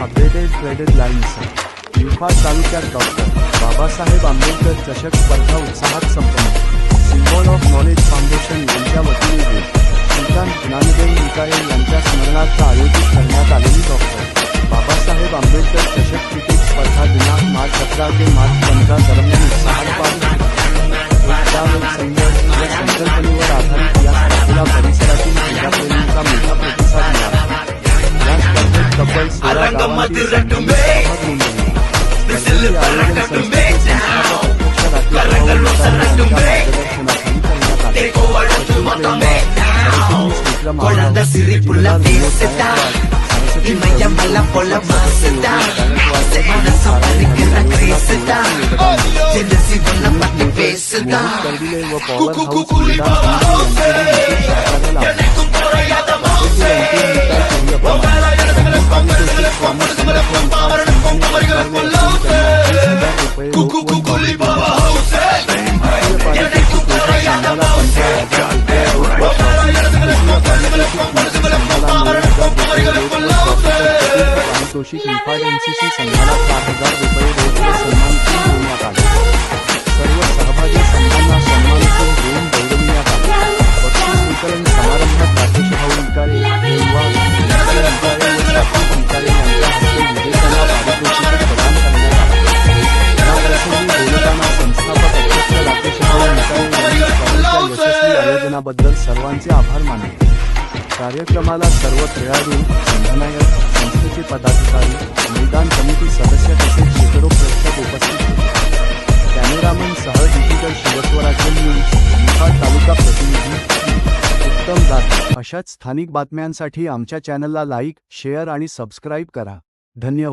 Updated traded lines Niphad तालुक्यात doctor Babasaheb Ambedkar चषक स्पर्धा उत्साहात संपन्न। सिम्बॉल ऑफ नॉलेज फाउंडेशन यांच्या वतीने श्रीकांत ज्ञानदेव निकाये यांच्या स्मरणार्थ आयोजित करण्यात आलेली डॉक्टर बाबासाहेब आंबेडकर चषक क्रिकेट स्पर्धा दिनांक मार्च 17 ते मार्च 15 दरम्यान उत्साहात पार या संकल्पनेवर आधारित या स्पर्धेला परिसरातील क्रीडाप्रेमींचा मोठा प्रतिसाद मिळाला। या स्पर्धेत तब्बल 16 गावांतील सहभाग नोंदवले। स्पर्धेचे आयोजन संस्थेचे संस्थापक अध्यक्ष राकेश मार्गदर्शनाखाली करण्यात आले। Y me llama la por la maceta. Semana safari que la creceta. Tienes la parte peseta. Joshi Niphad NCC संघाला 4,000 रुपये रोख सन्मान देण्यात आले। सर्व सहभागी संघांना सन्मानित देऊन गौरविण्यात आले। बक्षीस वितरण समारंभात राकेश भाऊ निकाळे, युवा निकाळे व शाखा निकाळे यांच्या हस्ते विजेत्यांना पारितोषिक प्रदान करण्यात आले। या प्रसंगी बोलताना संस्थापक अध्यक्ष राकेश भाऊ निकाळे यांनी स्पर्धेच्या यशस्वी आयोजनाबद्दल सर्वांचे आभार मानले। कार्यक्रमाला सर्व खेळाडू, संघनायक, संस्थेचे पदाधिकारी, मैदान समिती सदस्य तसेच शेकडो प्रेक्षक उपस्थित होते। कॅमेरामन सह डिजिटल शिवस्वराज्य न्यूज, निफाड तालुका प्रतिनिधी उत्तम जाधव। अशाच स्थानिक बातम्यांसाठी आमच्या चॅनलला लाईक, शेअर आणि सबस्क्राईब करा। धन्यवाद।